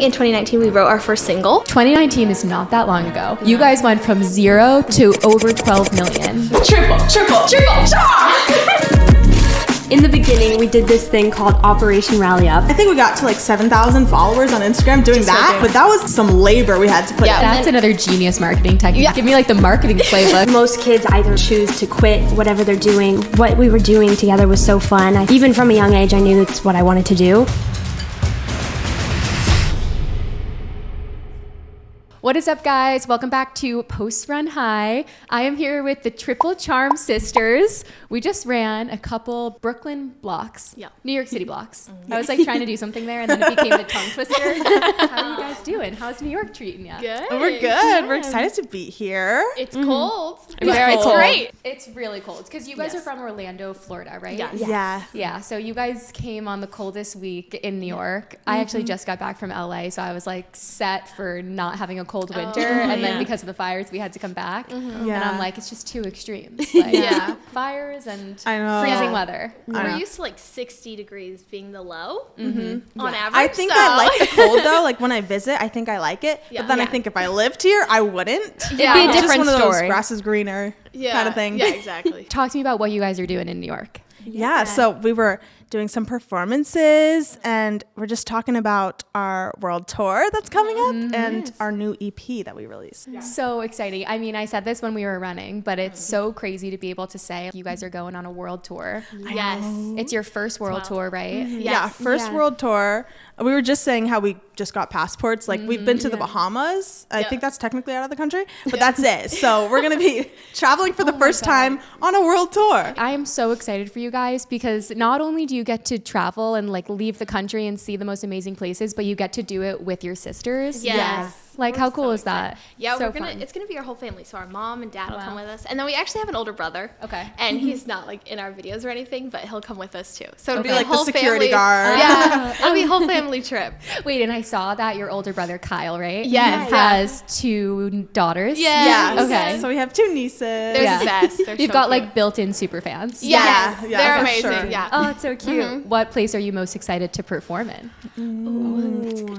In 2019, we wrote our first single. 2019 is not that long ago. You guys went from 0 to over 12 million. Triple Charm! In the beginning, we did this thing called Operation Rally Up. I think we got to like 7,000 followers on Instagram doing that, but that was some labor we had to put in. That's another genius marketing technique. Give me like the marketing playbook. Most kids either choose to quit whatever they're doing. What we were doing together was so fun. Even from a young age, I knew it's what I wanted to do. What is up, guys? Welcome back to Post Run High. I am here with the Triple Charm sisters. We just ran a couple Brooklyn blocks, New York City blocks. I was like trying to do something there, and then it became a tongue twister. How are you guys doing? How's New York treating you? Good. Oh, we're good. Yeah. We're excited to be here. It's cold. It's cold. Great. It's really cold because you guys are from Orlando, Florida, right? Yes. Yeah. So you guys came on the coldest week in New York. I actually just got back from LA, so I was like set for not having a cold winter, and then because of the fires, we had to come back. And I'm like, it's just two extremes. Like, fires and freezing weather. We're used to like 60 degrees being the low on average. I think I like the cold though. Like when I visit, I think I like it. But then I think if I lived here, I wouldn't. It'd be a different just one of those story. grass is greener kind of thing. Yeah, exactly. Talk to me about what you guys are doing in New York. Yeah, so we were doing some performances, and we're just talking about our world tour that's coming up and our new EP that we released. So exciting. I mean, I said this when we were running, but it's so crazy to be able to say you guys are going on a world tour. Yes. It's your first world tour, right? Yeah, first world tour. We were just saying how we just got passports. Like we've been to the Bahamas. I think that's technically out of the country, but that's it. So we're going to be traveling for the first time on a world tour. I am so excited for you guys because not only do you get to travel and like leave the country and see the most amazing places, but you get to do it with your sisters. Yes. Like how cool is that? Yeah, so it's gonna be our whole family. So our mom and dad will come with us, and then we actually have an older brother. Okay. And he's not like in our videos or anything, but he'll come with us too. So it'll be like a whole the security family, guard. Yeah, it'll be a whole family trip. Wait, and I saw that your older brother Kyle, right? Yes. Has 2 daughters. Yes. Okay. So we have 2 nieces. They're the best. They're You've so got cute. like built-in super fans. Yes. Yeah, They're for amazing. sure. Yeah. Oh, it's so cute. What place are you most excited to perform in?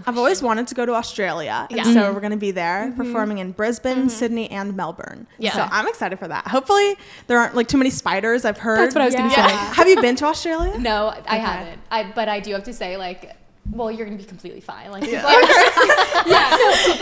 I've always wanted to go to Australia, and so we're going to be there performing in Brisbane, Sydney, and Melbourne. Yeah. So I'm excited for that. Hopefully there aren't like too many spiders. I've heard. That's what I was going to say. Have you been to Australia? No, I haven't. But I do have to say, like, well, you're going to be completely fine. Like, people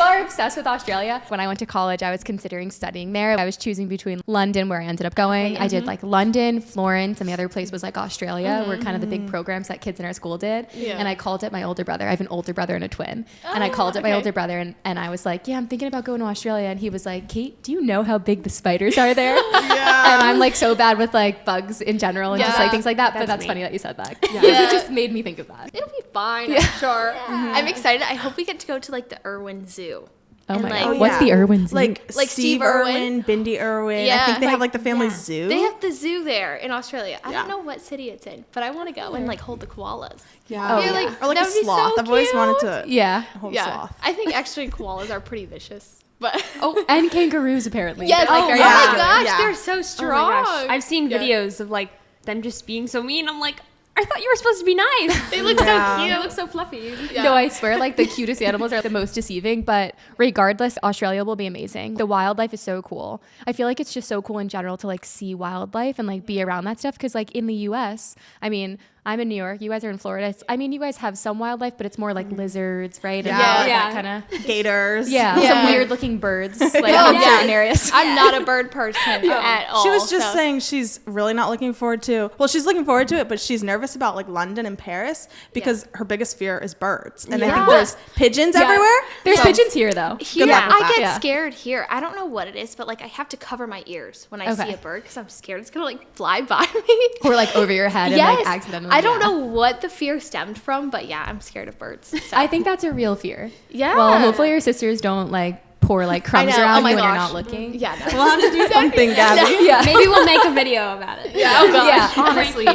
are obsessed with Australia. When I went to college, I was considering studying there. I was choosing between London, where I ended up going. I did like London, Florence, and the other place was like Australia, were kind of the big programs that kids in our school did. Yeah. And I called it my older brother. I have an older brother and a twin. And I called it my older brother, and I was like, yeah, I'm thinking about going to Australia. And he was like, Kate, do you know how big the spiders are there? And I'm like so bad with like bugs in general and just like things like that. But that's funny that you said that. Because it just made me think of that. It'll be fine, I'm sure. I'm excited. I hope we get to go to like the Irwin Zoo. Oh my like, God. What's the Irwin Zoo? Like Steve Steve Irwin. Bindi Irwin. Yeah. I think they have like the family zoo. They have the zoo there in Australia. I don't know what city it's in, but I want to go and like hold the koalas. Yeah. You're like, Or like a that would be sloth. so I've always wanted cute. to hold a Yeah. sloth. I think actually koalas are pretty vicious. But And kangaroos apparently. yes, Like, oh are my you- gosh, Yeah. they're so Oh strong. my gosh. I've seen videos of like them just being so mean. I'm like, I thought you were supposed to be nice. They look so cute. They look so fluffy. No, I swear, like the cutest animals are the most deceiving, but regardless, Australia will be amazing. The wildlife is so cool. I feel like it's just so cool in general to like see wildlife and like be around that stuff. Cause like in the US, I mean, I'm in New York, you guys are in Florida. I mean, you guys have some wildlife, but it's more like lizards, right? And Yeah. that kind of. Gators. Some weird looking birds like in certain areas. I'm not a bird person at all. She was just so- saying she's really not looking forward to. Well, she's looking forward to it, but she's nervous about like London and Paris because her biggest fear is birds, and I think there's pigeons everywhere. There's So- pigeons here though. Here, luck with I that. get scared here. I don't know what it is, but like I have to cover my ears when I see a bird because I'm scared it's gonna like fly by me. Or like over your head and like accidentally. I don't know what the fear stemmed from, but yeah, I'm scared of birds. So. I think that's a real fear. Yeah. Well, hopefully your sisters don't like pour like crumbs know. around Oh you my when you're gosh. not looking. Yeah, no. We'll have to do something, Gabby. Yeah. Maybe we'll make a video about it. Oh gosh. Yeah, honestly.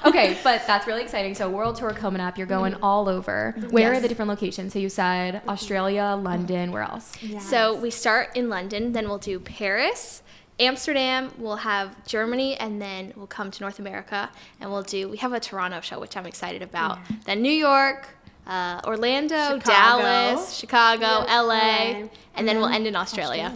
Okay, but that's really exciting. So world tour coming up. You're going all over. Where are the different locations? So you said Australia, London, where else? So we start in London, then we'll do Paris, Amsterdam, we'll have Germany, and then we'll come to North America and we have a Toronto show, which I'm excited about. Then New York, Orlando, Chicago. Dallas, Chicago, LA, LA. and then we'll end in Australia.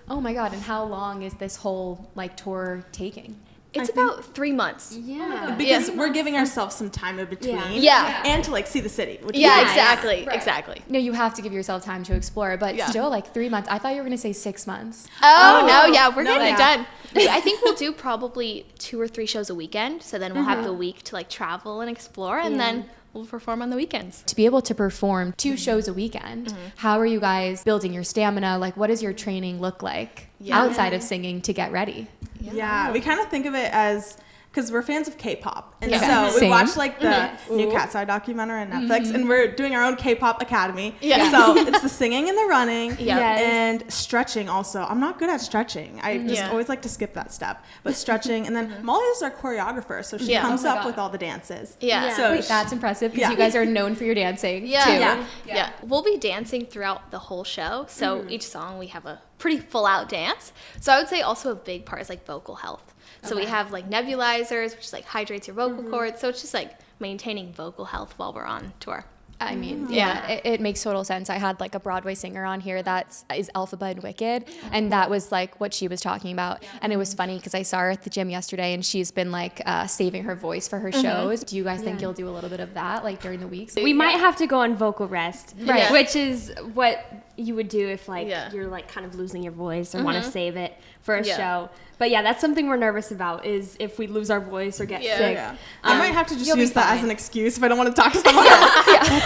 Oh my God. And how long is this whole like tour taking? It's about 3 months. Yeah. Because we're giving ourselves some time in between. Yeah. And to like see the city. Which Yeah, is nice. exactly, exactly. No, you have to give yourself time to explore, but still like 3 months. I thought you were going to say 6 months. Oh, no, yeah, we're no, getting it yeah. done. I think we'll do probably 2 or 3 shows a weekend, so then we'll have the week to like travel and explore, and then we'll perform on the weekends. To be able to perform 2 shows a weekend, how are you guys building your stamina? Like, what does your training look like outside of singing to get ready? Yeah, we kind of think of it as, because we're fans of K-pop, and Yeah. so we Same. watch like the new Cat's Eye documentary on Netflix, and we're doing our own K-pop academy. Yeah. So it's the singing and the running, Yes. and stretching. Also, I'm not good at stretching. I just always like to skip that step. But stretching, and then Molly is our choreographer, so she comes up with all the dances. Yeah. So Wait, that's impressive because you guys are known for your dancing too. Yeah. We'll be dancing throughout the whole show. So each song we have a pretty full out dance. So I would say also a big part is like vocal health. So we have like nebulizers, which is like hydrates your vocal cords. So it's just like maintaining vocal health while we're on tour. I mean, it makes total sense. I had like a Broadway singer on here that is Elphaba in Wicked, and that was like what she was talking about. And it was funny because I saw her at the gym yesterday, and she's been like saving her voice for her shows. Do you guys think you'll do a little bit of that like during the weeks? We might have to go on vocal rest, Right. which is what you would do if like Yeah. you're like kind of losing your voice or want to save it for a show. But yeah, that's something we're nervous about is if we lose our voice or get sick. Yeah. I might have to just you'll be use that as fine. an excuse if I don't want to talk to someone else.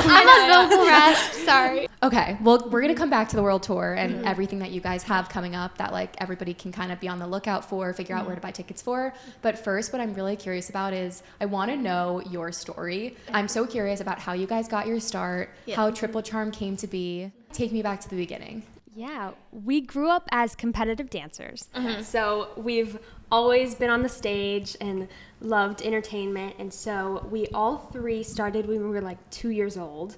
I'm on vocal rest. Sorry. Okay, well, we're gonna come back to the world tour and everything that you guys have coming up that like everybody can kind of be on the lookout for, figure out where to buy tickets for. But first, what I'm really curious about is I want to know your story. I'm so curious about how you guys got your start, how Triple Charm came to be. Take me back to the beginning. Yeah, we grew up as competitive dancers. So we've always been on the stage and loved entertainment. And so we all 3 started when we were like 2 years old.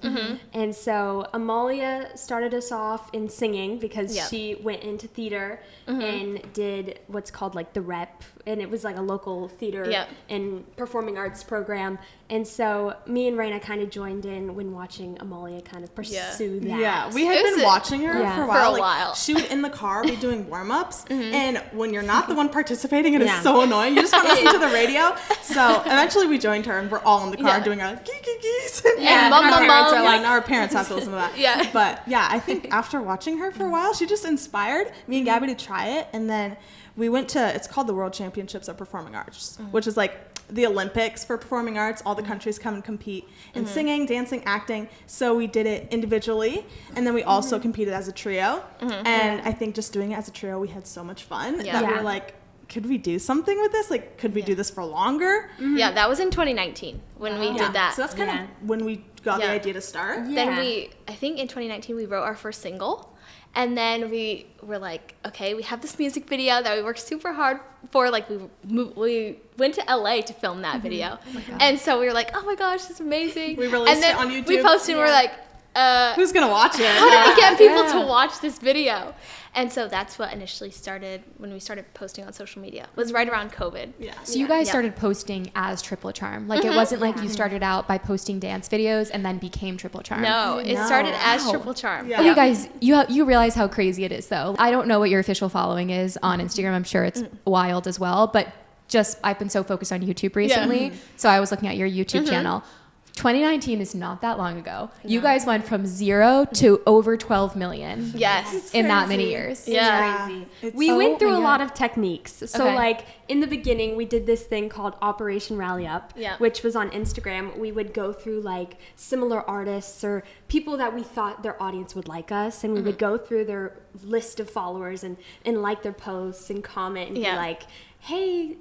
And so Amalia started us off in singing because she went into theater and did what's called like the rep. And it was like a local theater and performing arts program. And so me and Raena kind of joined in when watching Amalia kind of pursue that. Yeah, we had It was been watching her for a while. For a like, while. She would in the car be doing warm-ups, and when you're not the one participating, it is so annoying. You just want to listen to the radio. So eventually we joined her, and we're all in the car doing our geese. And our mom, parents are mom. like, our parents have to listen to that. Yeah. But yeah, I think after watching her for a while, she just inspired me and Gabby to try it, and then we went to, it's called the World Championships of Performing Arts, which is like the Olympics for performing arts. All the countries come and compete in singing, dancing, acting. So we did it individually, and then we also competed as a trio. And I think just doing it as a trio, we had so much fun that we were like, could we do something with this? Like, could we do this for longer? Yeah, that was in 2019 when we did that. So that's kind of when we got the idea to start. Then I think in 2019 we wrote our first single. And then we were like, okay, we have this music video that we worked super hard for. Like we went to LA to film that video. And so we were like, oh my gosh, this is amazing. We released and then it on YouTube. We posted and we're like, who's going to watch it? how do we get people to watch this video? And so that's what initially started when we started posting on social media. It was right around COVID. Yeah. So you guys started posting as Triple Charm. Like it wasn't like you started out by posting dance videos and then became Triple Charm. No, it started as Triple Charm. Yeah. Okay, guys, you realize how crazy it is, though. I don't know what your official following is on Instagram. I'm sure it's wild as well. But just I've been so focused on YouTube recently, so I was looking at your YouTube channel. 2019 is not that long ago. You guys went from 0 to over 12 million. Yes. In that many years. Yeah. It's We so went through a my lot God. of techniques. So like in the beginning, we did this thing called Operation Rally Up, which was on Instagram. We would go through like similar artists or people that we thought their audience would like us. And we would go through their list of followers and like their posts and comment and be like, hey,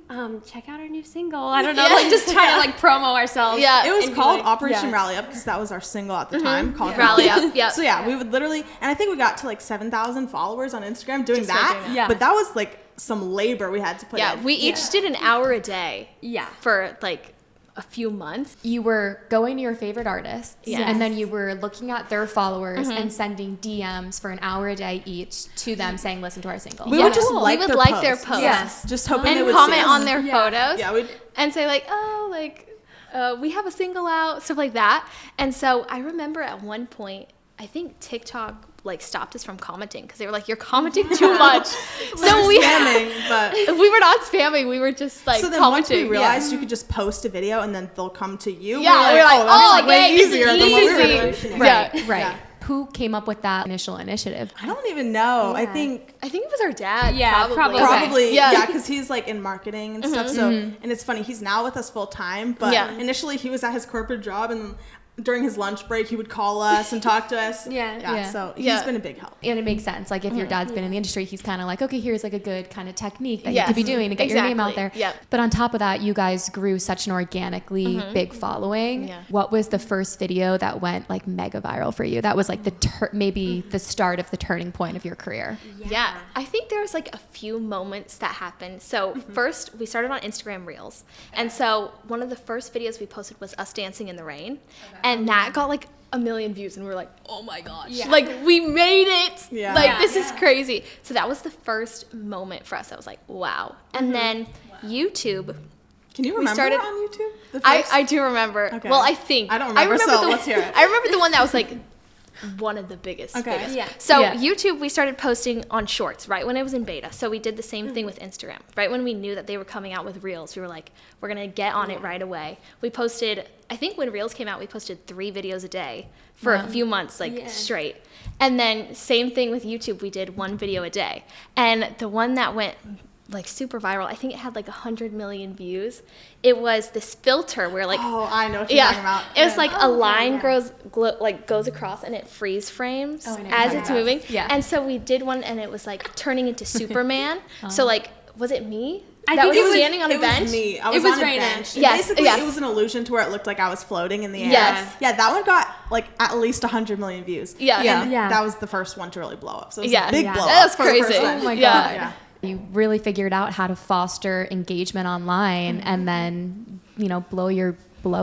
check out our new single. I don't know, like just trying to like promo ourselves. Yeah. It was And be called like, Operation yes. Rally Up because that was our single at the time called Rally Up. Yeah. So yeah, we would literally, and I think we got to like 7,000 followers on Instagram doing that. doing that. Yeah. But that was like some labor we had to put in. Yeah, we each did an hour a day. Yeah. For like a few months. You were going to your favorite artists, Yes. and then you were looking at their followers and sending DMs for an hour a day each to them saying, listen to our single. We would just like, we would their like posts. their posts. Yes. Just hoping they And would comment see on us. their photos. Yeah, we'd And say like, oh, like, we have a single out, stuff like that. And so I remember at one point, I think TikTok like stopped us from commenting because they were like, you're commenting too much. So we spamming, but we were not spamming. We were just like so then commenting. once we realized you could just post a video and then they'll come to you. Yeah, we were like, oh, that's way it's easier than what we were doing. easy. Right. Yeah. Who came up with that initial initiative? I don't even know. Yeah. I think it was our dad. Yeah, probably. probably Yeah. yeah, because he's like in marketing and stuff. So and it's funny, he's now with us full time, but initially he was at his corporate job, and during his lunch break he would call us and talk to us. Yeah. So he's been a big help. And it makes sense. Like if your dad's been in the industry, he's kind of like, okay, here's like a good kind of technique that you could be doing to get your name out there. Yep. But on top of that, you guys grew such an organically big following. Yeah. What was the first video that went like mega viral for you? That was like maybe the start of the turning point of your career. Yeah, I think there was like a few moments that happened. So first, we started on Instagram Reels. And so one of the first videos we posted was us dancing in the rain. And that got like 1 million views. And we were like, oh my gosh. Yeah. Like, we made it. Yeah. Like, this is crazy. So that was the first moment for us. I was like, wow. And then YouTube. Can you remember started- on YouTube? The first? I do remember. Okay. Well, I think. I don't remember, so let's hear it. I remember the one that was like one of the biggest. Okay. Yeah. So Yeah. YouTube, we started posting on Shorts right when it was in beta. So we did the same thing with Instagram. Right when we knew that they were coming out with Reels, we were like, we're gonna get on it right away. We posted, I think when Reels came out, we posted 3 videos a day for a few months, like straight. And then same thing with YouTube, we did 1 video a day. And the one that went like super viral, I think it had like 100 million views. It was this filter where like Oh, I know what you're talking about. it was like a line goes across and it freeze frames I know what as you're it's talking moving. about. Yeah. And so we did one and it was like turning into Superman. So like, was it me? I that think was it was- standing on a bench? It was me. I was, was on a Raena. bench. Yes, Basically, yes. it was an illusion to where it looked like I was floating in the air. Yes. Yeah, that one got like at least 100 million views. Yeah. And Yeah. that was the first one to really blow up. So it was Yeah. a big Yeah. blow up. That was for the first crazy. time. Oh my Yeah. God. Yeah. You really figured out how to foster engagement online and then, blow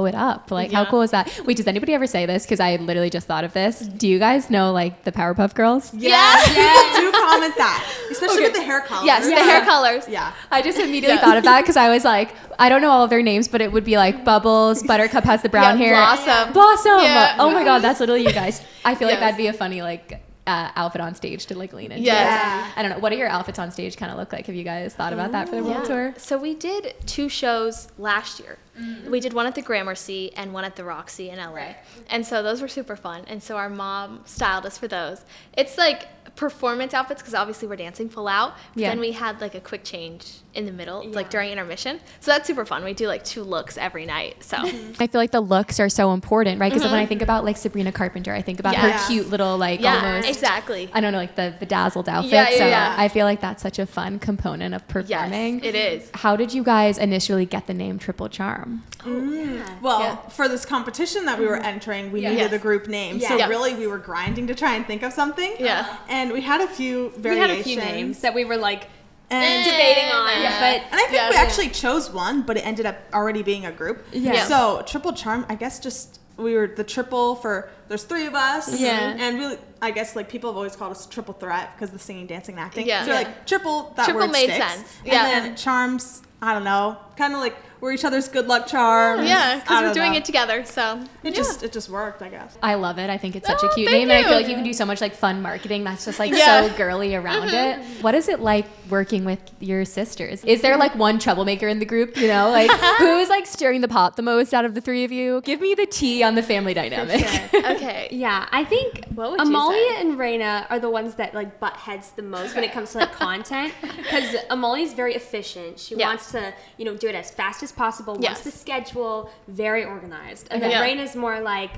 it up. Like, how cool is that? Wait, does anybody ever say this? Because I literally just thought of this. Do you guys know, like, the Powerpuff Girls? Yes. Do comment that. Especially with the hair colors. Yes, the hair colors. Yeah. I just immediately thought of that because I was like, I don't know all of their names, but it would be like Bubbles, Buttercup has the brown hair. Blossom. Yeah. Oh my God, that's literally you guys. I feel like Yes. that'd be a funny, like, outfit on stage to like lean into. Yes. I don't know. What do your outfits on stage kind of look like? Have you guys thought about that for the world tour? So we did 2 shows last year. We did one at the Gramercy and one at the Roxy in LA. And so those were super fun. And so our mom styled us for those. It's like performance outfits because obviously we're dancing full out. But then we had like a quick change in the middle, like during intermission. So that's super fun. We do like 2 looks every night. So I feel like the looks are so important, right? Because when I think about like Sabrina Carpenter, I think about her cute little like almost, exactly. I don't know, like the bedazzled outfit. Yeah, yeah, so yeah. I feel like that's such a fun component of performing. Yes, it is. How did you guys initially get the name Triple Charm? Well, for this competition that we were entering, we needed a group name. So Yes. really, we were grinding to try and think of something. Yeah. And we had a few We variations. had a few names that we were like And debating on, but And I think we actually chose one, but it ended up already being a group. Yeah. So Triple Charm, I guess just we were the triple for there's 3 of us. Yeah. And really, I guess like people have always called us triple threat because of the singing, dancing, and acting. Yeah. So like triple, that Triple word made sticks. sense. And then charms, I don't know, kind of like we're each other's good luck charms. Yeah, I because we're don't doing know. it together. So It just worked, I guess. I love it. I think it's such a Oh, cute thank name. And I feel you. like you can do so much like fun marketing that's just like Yeah. so girly around it. What is it like working with your sisters? Is there like one troublemaker in the group, like who is like stirring the pot the most out of the 3 of you? Give me the tea on the family dynamic. okay. yeah, I think What would you Amalia say? and Raena are the ones that like butt heads the most when it comes to like content because Amalia's very efficient. She Yeah. wants to, do it as fast as possible. Yes. Wants the schedule, very organized. And then Yeah. Raina's more like,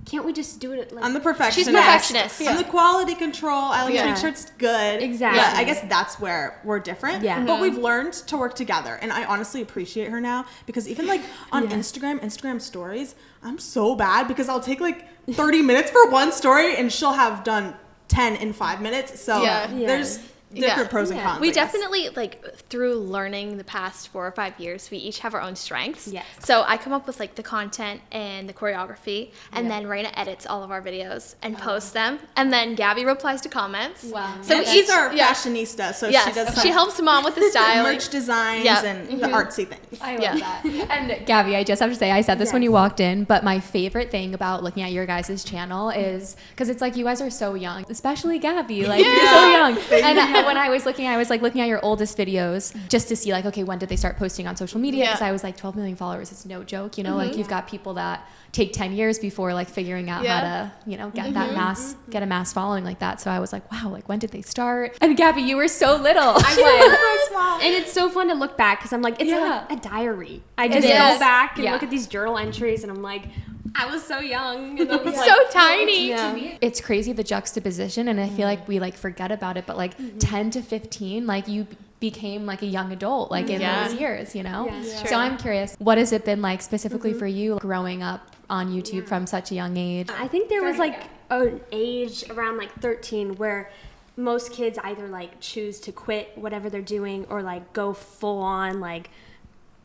can't we just do it? Like, I'm the perfectionist. She's perfectionist. I'm the quality control. I like to Yeah. make sure it's good. Exactly. But I guess that's where we're different. Yeah. But we've learned to work together. And I honestly appreciate her now because even like on Instagram stories, I'm so bad because I'll take like 30 minutes for one story and she'll have done 10 in 5 minutes. So Yeah. there's different pros and cons. We I guess. definitely, like, through learning the past 4 or 5 years, we each have our own strengths. Yes. So I come up with, like, the content and the choreography, and then Raena edits all of our videos and posts them, and then Gabby replies to comments. Wow. So And she's our fashionista, so yes, she does she some helps mom with the styling. merch designs Yep. and the artsy things. I love that. And Gabby, I just have to say, I said this when you walked in, but my favorite thing about looking at your guys' channel is because it's like you guys are so young, especially Gabby. Like you're so young. And when I was looking at your oldest videos just to see like, okay, when did they start posting on social media? Because I was like, 12 million followers is no joke. You know, like you've got people that take 10 years before like figuring out how to, you know, get that get a mass following like that. So I was like, wow, like when did they start? And Gabby, you were so little. I was so small. And it's so fun to look back because I'm like, it's like a diary. I just go back and look at these journal entries and I'm like, I was so young. And I was So tiny. Yeah. It's crazy the juxtaposition, and I feel like we like forget about it, but like 10 to 15, like you became like a young adult like in those years, you know? Yeah. So I'm curious, what has it been like specifically for you growing up on YouTube from such a young age? I think there was like an age around like 13 where most kids either like choose to quit whatever they're doing or like go full on like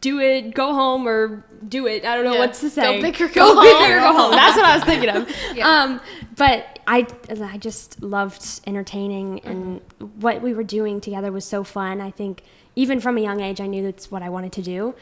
do it, go home, or do it. I don't know what to say. Go big or go home. That's what I was thinking of. But I just loved entertaining, and what we were doing together was so fun. I think even from a young age, I knew that's what I wanted to do.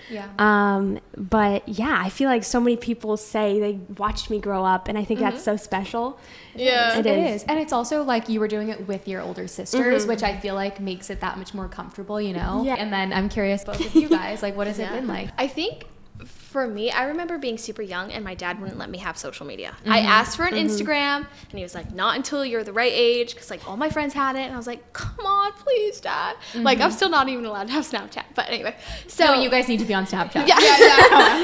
But yeah, I feel like so many people say they watched me grow up, and I think that's so special. Yeah, It is. And it's also like you were doing it with your older sisters, which I feel like makes it that much more comfortable, you know? Yeah. And then I'm curious, both of you guys, like what has it been like? I think for me, I remember being super young and my dad wouldn't let me have social media. I asked for an Instagram and he was like, not until you're the right age, because like all my friends had it, and I was like, come on, please, Dad. Like I'm still not even allowed to have Snapchat, but anyway. So you guys need to be on Snapchat. yeah.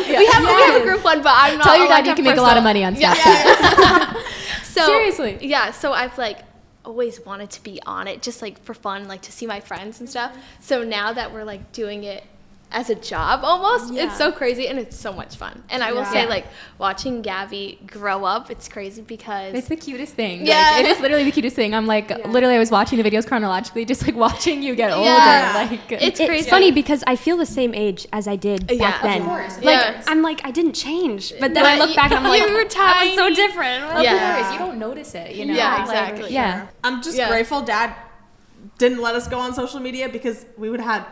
We have a group one, but I'm not. Tell your dad allowed you to can have make a lot of personal- money on Snapchat. So Seriously. Yeah, so I've like always wanted to be on it just like for fun, like to see my friends and stuff. So now that we're like doing it as a job almost, it's so crazy and it's so much fun. And I will say like watching Gabby grow up, it's crazy because It's the cutest thing. Yeah. Like, it is literally the cutest thing. I'm like, literally, I was watching the videos chronologically, just like watching you get older. Like, it's It's crazy. funny because I feel the same age as I did back then. Of course. Like I'm like I didn't change, but then I look back and I'm like you were I was so tiny. different. yeah. You don't notice it, you know? Yeah, Like, exactly. yeah. I'm just grateful Dad didn't let us go on social media because we would have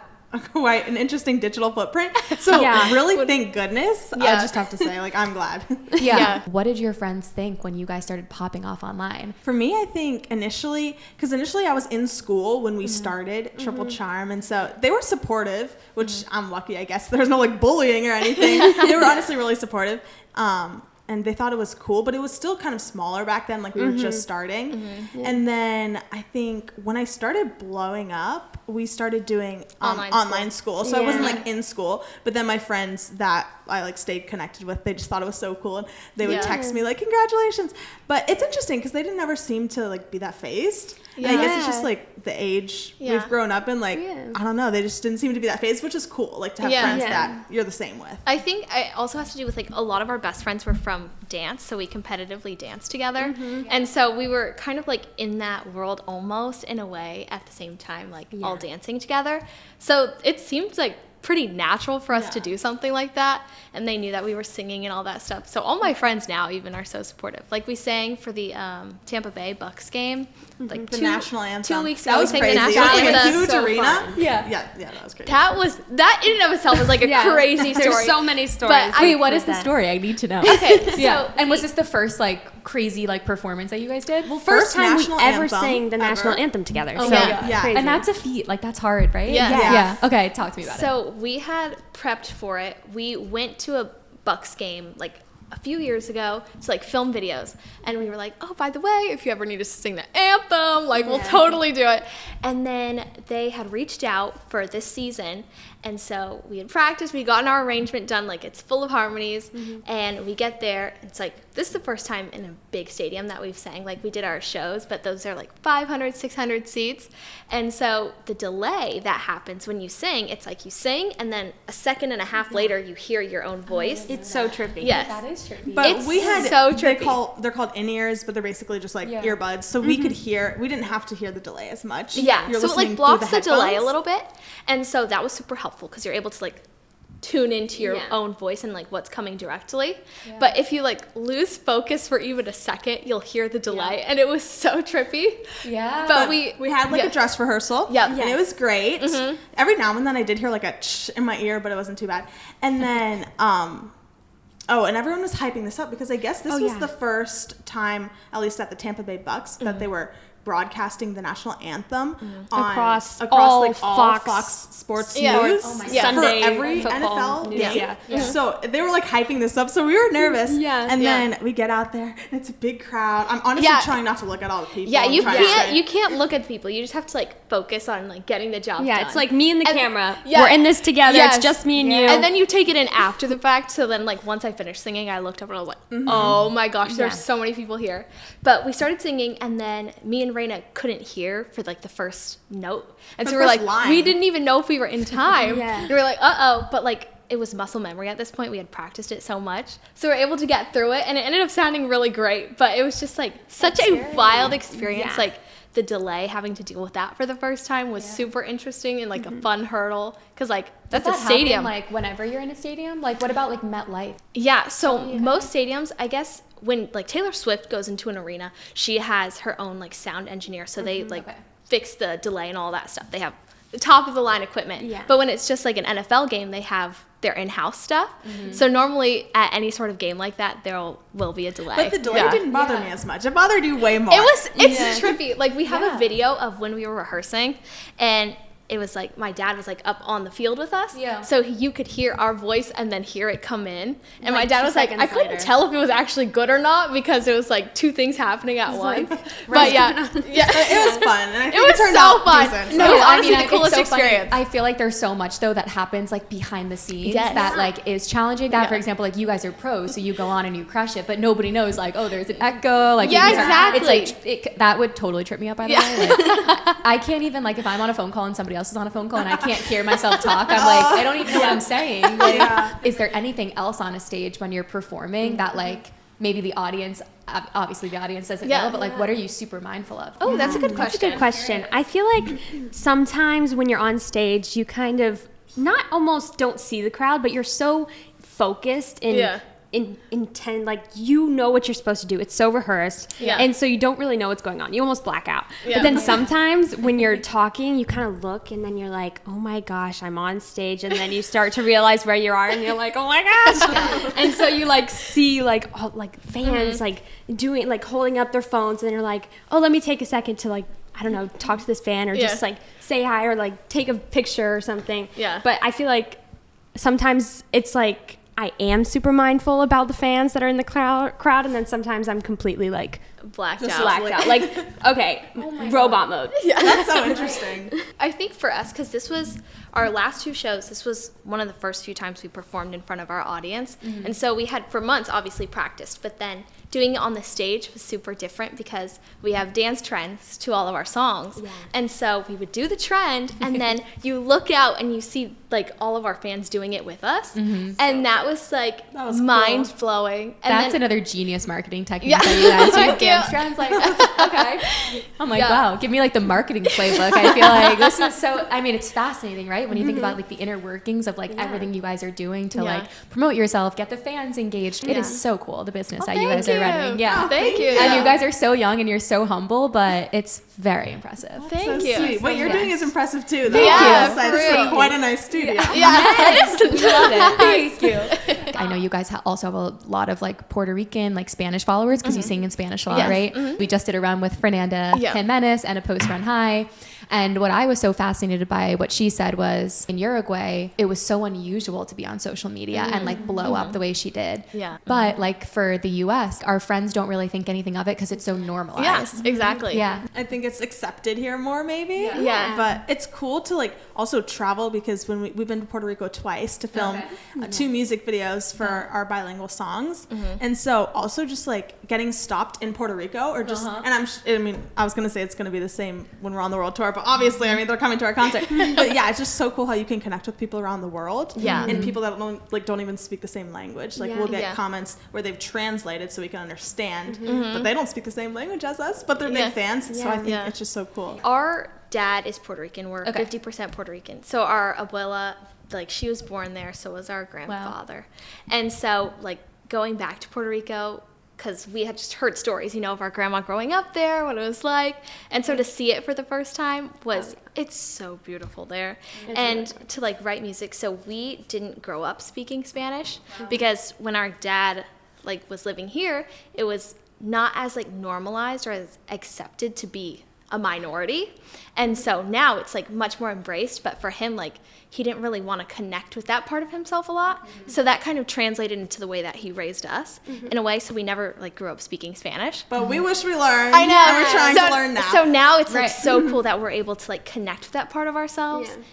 quite an interesting digital footprint. So really, thank goodness. I just have to say, like, I'm glad. Yeah. What did your friends think when you guys started popping off online? For me, I think initially I was in school when we started Triple Charm, and so they were supportive, which I'm lucky, I guess. There's no like bullying or anything. They were honestly really supportive. And they thought it was cool, but it was still kind of smaller back then, like we were just starting. And then I think when I started blowing up, we started doing online school. So I wasn't like in school, but then my friends that I like stayed connected with, they just thought it was so cool, and they would text me like, congratulations. But it's interesting because they didn't ever seem to like be that phazed. And I guess it's just like the age we've grown up in, like, I don't know, they just didn't seem to be that phased, which is cool, like to have friends that you're the same with. I think it also has to do with like a lot of our best friends were from dance, so we competitively danced together, and so we were kind of like in that world almost in a way at the same time, like all dancing together. So it seemed like pretty natural for us to do something like that, and they knew that we were singing and all that stuff. So all my friends now even are so supportive. Like we sang for the Tampa Bay Bucks game, like The national anthem. 2 weeks That ago. was We sang crazy. the It was national like a anthem. huge So arena. fun. Yeah, that was crazy. That in and of itself was like a crazy story. There's so many stories. But Wait, what is the story? I need to know. Okay, so Yeah. And was this the first like crazy like performance that you guys did? Well, first time we national ever anthem sang the ever. national anthem together. Oh so my God. Yeah. crazy. and that's a feat. Like that's hard, right? Yeah. Yes. Yeah. Okay, talk to me about it. So we had prepped for it. We went to a Bucks game like a few years ago to like film videos, and we were like, oh, by the way, if you ever need us to sing the anthem, like we'll totally do it. And then they had reached out for this season, and so we had practiced, we gotten our arrangement done, like it's full of harmonies, and we get there, it's like this is the first time in a big stadium that we've sang. Like we did our shows, but those are like 500, 600 seats, and so the delay that happens when you sing, it's like you sing and then a second and a half later you hear your own voice. It's so trippy. Yes. that is trippy. But It's we had so trippy. they're called in-ears, but they're basically just like earbuds. So we could hear, we didn't have to hear the delay as much. Yeah. Yeah, you're so it listening like blocks through the delay a headphones. little bit, and so that was super helpful because you're able to like tune into your own voice and like what's coming directly. Yeah. But if you like lose focus for even a second, you'll hear the delay, and it was so trippy. Yeah. But we had like a dress rehearsal. Yeah. And it was great. Every now and then I did hear like a ch in my ear, but it wasn't too bad. And then and everyone was hyping this up because I guess this was the first time, at least at the Tampa Bay Bucks, that they were broadcasting the national anthem across all like all Fox Sports News Sunday for every NFL game. So they were like hyping this up, so we were nervous. And then we get out there, and it's a big crowd. I'm honestly trying not to look at all the people. Yeah, you can't look at the people. You just have to like focus on like getting the job done. Yeah, it's like me and the camera. We're in this together. It's just me and you. And then you take it in after the fact. So then like once I finished singing, I looked up and I was like, oh my gosh, there's so many people here. But we started singing, and then me and Raena couldn't hear for like the first note, and so we were like, we didn't even know if we were in time. We were like, but like it was muscle memory at this point. We had practiced it so much, so we were able to get through it, and it ended up sounding really great. But it was just like such a wild experience. Like the delay, having to deal with that for the first time was super interesting and like a fun hurdle because like that's a stadium. Like whenever you're in a stadium, like what about like MetLife? Yeah, so most stadiums, I guess, when like Taylor Swift goes into an arena, she has her own like sound engineer, so they like fix the delay and all that stuff. They have the top of the line equipment. But when it's just like an NFL game, they have their in-house stuff. So normally at any sort of game like that, there will be a delay. But the delay didn't bother me as much. It bothered you way more. It's trippy. Like we have a video of when we were rehearsing, and it was like my dad was like up on the field with us, so you could hear our voice and then hear it come in, and like my dad was like, I couldn't tell if it was actually good or not because it was like two things happening at once. But it was fun, and I think it was turned so out fun. decent. No, it was honestly the coolest so experience. I feel like there's so much though that happens like behind the scenes that like is challenging. That for example, like you guys are pros, so you go on and you crush it, but nobody knows like, oh, there's an echo. Like exactly. It's like that would totally trip me up. By the way, like, I can't even like if I'm on a phone call and somebody else is on a phone call and I can't hear myself talk, I'm like, I don't even know what I'm saying. Like, is there anything else on a stage when you're performing that like maybe the audience, obviously the audience doesn't know, but like what are you super mindful of? Oh, that's a good question. That's a good question. I feel like sometimes when you're on stage, you kind of almost don't see the crowd, but you're so focused and intent, like you know what you're supposed to do. It's so rehearsed, and so you don't really know what's going on. You almost black out. But then sometimes when you're talking, you kind of look, and then you're like, oh my gosh, I'm on stage, and then you start to realize where you are, and you're like, oh my gosh. And so you like see like all, like fans like doing like holding up their phones, and you're like, oh, let me take a second to like, I don't know, talk to this fan or just like say hi or like take a picture or something. But I feel like sometimes it's like I am super mindful about the fans that are in the crowd, and then sometimes I'm completely like blacked out. Like, okay, robot mode. Yeah, that's so interesting. I think for us, because this was our last two shows, this was one of the first few times we performed in front of our audience. And so we had, for months, obviously practiced, but then doing it on the stage was super different because we have dance trends to all of our songs. And so we would do the trend, and then you look out and you see like all of our fans doing it with us. And that was like mind-blowing. And that's another genius marketing technique that you guys do. Dance trends, like, okay. I'm like, wow, give me like the marketing playbook. I feel like this is so, I mean, it's fascinating, right? When you think about like the inner workings of like everything you guys are doing to like promote yourself, get the fans engaged. It is so cool, the business that you guys are running. Thank you. And you guys are so young and you're so humble, but it's very impressive. Thank you. Sweet. What you're doing is impressive too, though. It's like quite a nice studio. It is. Love it. Thank you. I know you guys also have a lot of like Puerto Rican, like Spanish followers because you sing in Spanish a lot, right? We just did a run with Fernanda Jimenez and a post-run high. And what I was so fascinated by what she said was in Uruguay, it was so unusual to be on social media and like blow up the way she did. But like for the US, our friends don't really think anything of it because it's so normalized. Exactly. I think it's accepted here more maybe. But it's cool to like also travel because when we've been to Puerto Rico twice to film 2 music videos for our bilingual songs. And so also just like getting stopped in Puerto Rico or just, and I was going to say it's going to be the same when we're on the world tour, but obviously, I mean, they're coming to our concert. But yeah, it's just so cool how you can connect with people around the world. And people that don't even speak the same language. Like we'll get comments where they've translated so we can understand, but they don't speak the same language as us, but they're big fans. So I think it's just so cool. Our dad is Puerto Rican. We're Okay. 50% Puerto Rican. So our abuela, like, she was born there, so was our grandfather. And so, like, going back to Puerto Rico, because we had just heard stories, you know, of our grandma growing up there, what it was like. And so to see it for the first time it's so beautiful there. And to, like, write music. So we didn't grow up speaking Spanish because when our dad, like, was living here, it was not as, like, normalized or as accepted to be a minority. And so now it's, like, much more embraced. But for him, like, he didn't really want to connect with that part of himself a lot. So that kind of translated into the way that he raised us in a way. So we never, like, grew up speaking Spanish. But we wish we learned. I know. And we're trying to learn now. So now it's, like, so cool that we're able to, like, connect with that part of ourselves. Yeah.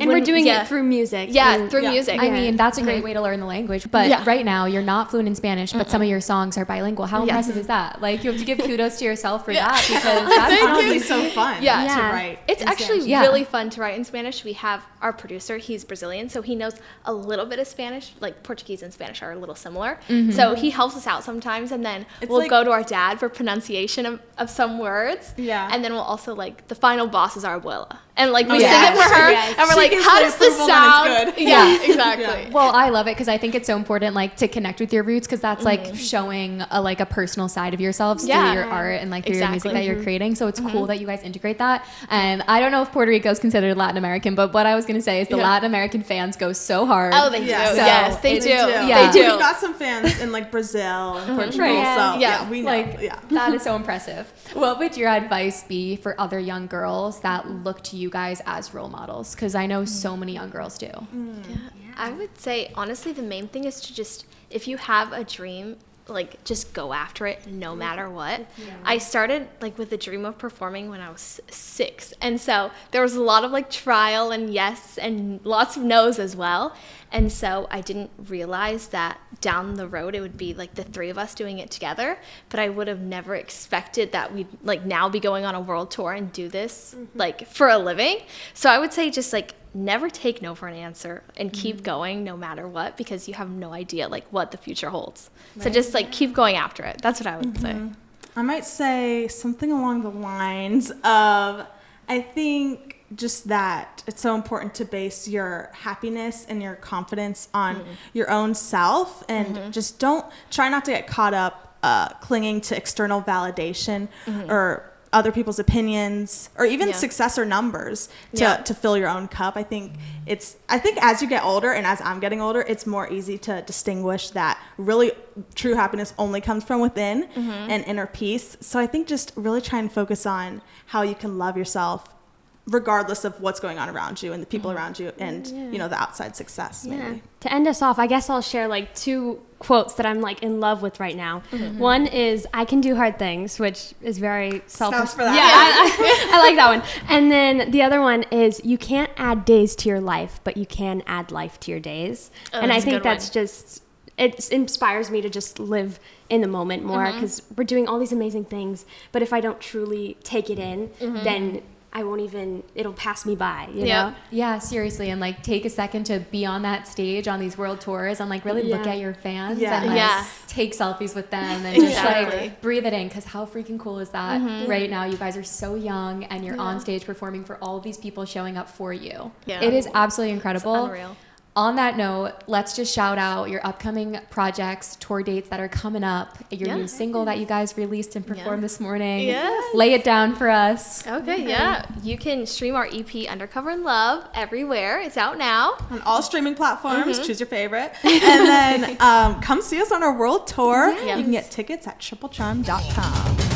And we're doing it through music. Yeah, through music. I mean, that's a great way to learn the language. But right now, you're not fluent in Spanish, but some of your songs are bilingual. How impressive is that? Like, you have to give kudos to yourself for that because that's honestly so fun to write. It's actually really fun to write in Spanish. We have our producer, he's Brazilian, so he knows a little bit of Spanish. Like, Portuguese and Spanish are a little similar. So he helps us out sometimes, and then we'll like, go to our dad for pronunciation of some words. Yeah. And then we'll also, like, the final boss is our abuela. And, like, we sing it for her, and we're She like, gives how the does this approval when it's sound? good. Yeah, exactly. Well, I love it because I think it's so important, like, to connect with your roots because that's like showing a personal side of yourselves through your art and like through your music that you're creating. So it's cool that you guys integrate that. And I don't know if Puerto Rico is considered Latin American, but what I was going to say is the Latin American fans go so hard. Oh, they do. Yeah. So Yes, they do. Yeah. They do. We've got some fans in, like, Brazil and Portugal. Right. So Yeah. we know. Like, yeah. that is so impressive. What would your advice be for other young girls that look to you guys as role models? Because I know so many young girls do. I would say, honestly, the main thing is to just, if you have a dream, like, just go after it no matter what. I started, like, with the dream of performing when I was 6. And so there was a lot of, like, trial and yes and lots of no's as well. And so I didn't realize that down the road it would be, like, the 3 of us doing it together. But I would have never expected that we'd, like, now be going on a world tour and do this, like, for a living. So I would say just, like, never take no for an answer and keep going no matter what, because you have no idea, like, what the future holds. So just, like, keep going after it. That's what I would say. I might say something along the lines of, I think just that it's so important to base your happiness and your confidence on your own self, and just try not to get caught up clinging to external validation or other people's opinions or even success or numbers to fill your own cup. I think as you get older and as I'm getting older, it's more easy to distinguish that really true happiness only comes from within and inner peace. So I think just really try and focus on how you can love yourself regardless of what's going on around you and the people around you and you know, the outside success maybe. To end us off, I guess I'll share, like, 2 quotes that I'm, like, in love with right now. One is, I can do hard things, which is very selfish. Sounds for that. Yeah, I like that one. And then the other one is, you can't add days to your life, but you can add life to your days. And I think that's just, it inspires me to just live in the moment more, because we're doing all these amazing things, but if I don't truly take it in, then I won't even, it'll pass me by, you know? Yeah, seriously. And, like, take a second to be on that stage on these world tours and, like, really look at your fans and, like, take selfies with them and just, like, breathe it in. Because how freaking cool is that? Right now, you guys are so young and you're on stage performing for all of these people showing up for you. It is absolutely incredible. It's unreal. On that note, let's just shout out your upcoming projects, tour dates that are coming up, your new single that you guys released and performed this morning. Lay it down for us. Okay, you can stream our EP Undercover in Love everywhere. It's out now. On all streaming platforms, choose your favorite. And then come see us on our world tour. You can get tickets at triplecharm.com.